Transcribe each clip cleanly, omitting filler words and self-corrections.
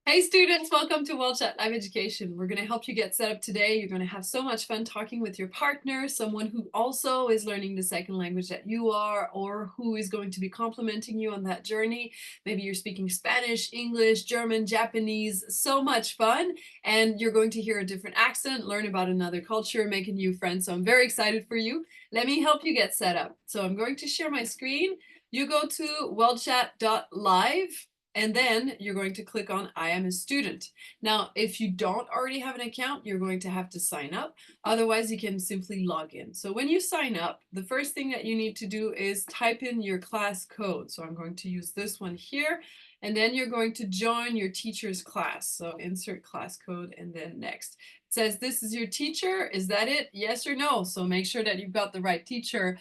Hey students, welcome to Worldchat Live Education. We're going to help you get set up today. You're going to have so much fun talking with your partner, someone who also is learning the second language that you are, or who is going to be complimenting you on that journey. Maybe you're speaking Spanish, English, German, Japanese, so much fun. And you're going to hear a different accent, learn about another culture, make a new friend. So I'm very excited for you. Let me help you get set up. So I'm going to share my screen. You go to worldchat.live. And then you're going to click on I am a student. Now, if you don't already have an account, you're going to have to sign up. Otherwise, you can simply log in. So when you sign up, the first thing that you need to do is type in your class code. So I'm going to use this one here. And then you're going to join your teacher's class. So insert class code and then next. It says this is your teacher. Is that it? Yes or no? So make sure that you've got the right teacher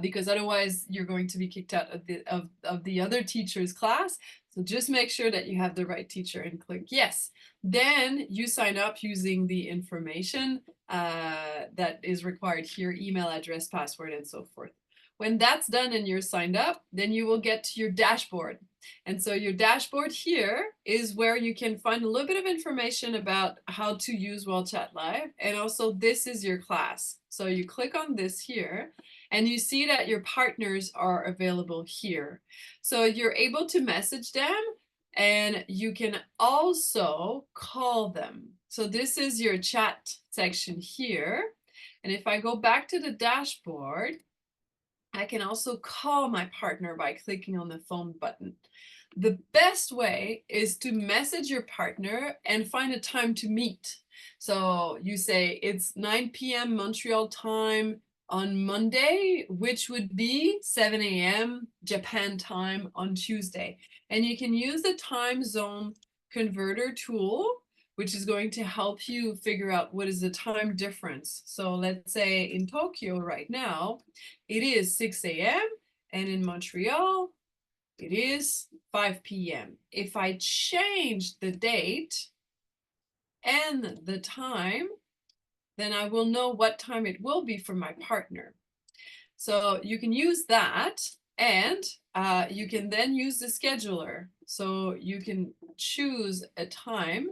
because otherwise you're going to be kicked out of the other teacher's class. So just make sure that you have the right teacher and click yes. Then you sign up using the information that is required here, email address, password, and so forth. When that's done and you're signed up, then you will get to your dashboard. And so your dashboard here is where you can find a little bit of information about how to use Worldchat Live. And also this is your class. So you click on this here and you see that your partners are available here. So you're able to message them and you can also call them. So this is your chat section here. And if I go back to the dashboard, I can also call my partner by clicking on the phone button. The best way is to message your partner and find a time to meet. So you say it's 9 p.m. Montreal time on Monday, which would be 7 a.m. Japan time on Tuesday. And you can use the time zone converter tool, which is going to help you figure out what is the time difference. So let's say in Tokyo right now, it is 6 a.m. and in Montreal, it is 5 p.m. If I change the date and the time, then I will know what time it will be for my partner. So you can use that and you can then use the scheduler. So you can choose a time,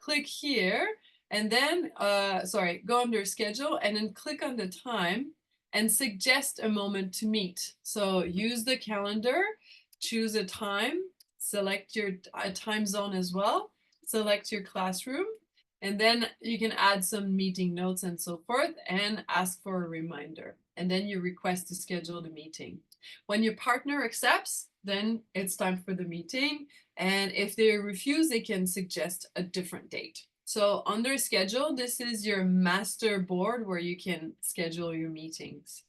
click here, and then, go under schedule and then click on the time and suggest a moment to meet. So use the calendar, choose a time, select your time zone as well, select your classroom, and then you can add some meeting notes and so forth and ask for a reminder. And then you request to schedule the meeting. When your partner accepts, then it's time for the meeting. And if they refuse, they can suggest a different date. So under schedule, this is your master board where you can schedule your meetings.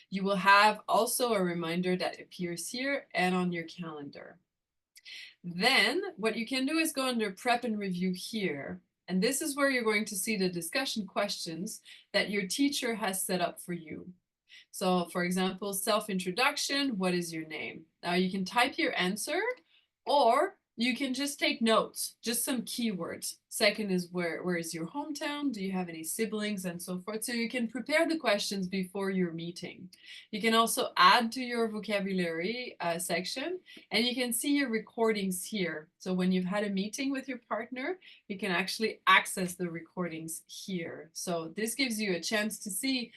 You will have also a reminder that appears here and on your calendar. Then what you can do is go under prep and review here. And this is where you're going to see the discussion questions that your teacher has set up for you. So for example, self-introduction, what is your name? Now you can type your answer or you can just take notes, just some keywords. Second is where is your hometown? Do you have any siblings and so forth? So you can prepare the questions before your meeting. You can also add to your vocabulary section and you can see your recordings here. So when you've had a meeting with your partner, you can actually access the recordings here. So this gives you a chance to see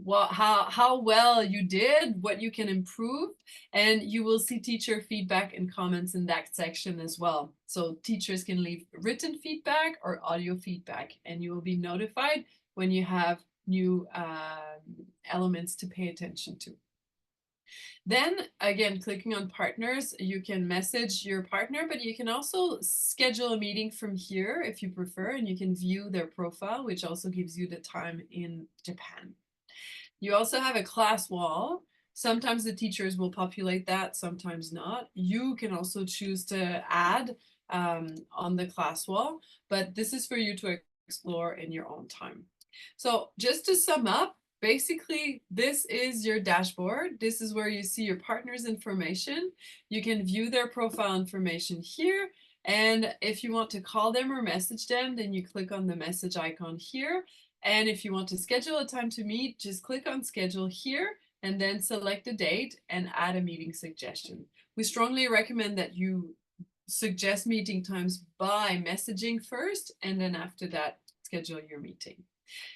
how well you did, what you can improve, and you will see teacher feedback and comments in that section as well. So teachers can leave written feedback or audio feedback, and you will be notified when you have new elements to pay attention to. Then again, clicking on partners, you can message your partner, but you can also schedule a meeting from here if you prefer, and you can view their profile, which also gives you the time in Japan. You also have a class wall. Sometimes the teachers will populate that, sometimes not. You can also choose to add on the class wall, but this is for you to explore in your own time. So just to sum up, basically, this is your dashboard. This is where you see your partner's information. You can view their profile information here. And if you want to call them or message them, then you click on the message icon here. And if you want to schedule a time to meet, just click on schedule here and then select a date and add a meeting suggestion. We strongly recommend that you suggest meeting times by messaging first, and then after that, schedule your meeting.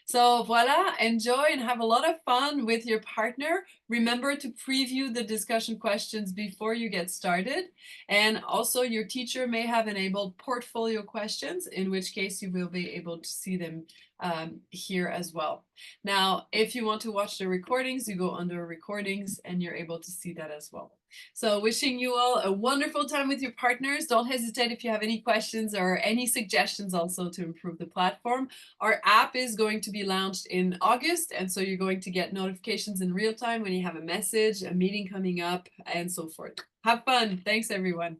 So voila, enjoy and have a lot of fun with your partner. Remember to preview the discussion questions before you get started. And also your teacher may have enabled portfolio questions, in which case you will be able to see them here as well. Now, if you want to watch the recordings, you go under recordings and you're able to see that as well. So wishing you all a wonderful time with your partners. Don't hesitate if you have any questions or any suggestions also to improve the platform. Our app is going to be launched in August, and so you're going to get notifications in real time when you have a message, a meeting coming up, and so forth. Have fun. Thanks, everyone.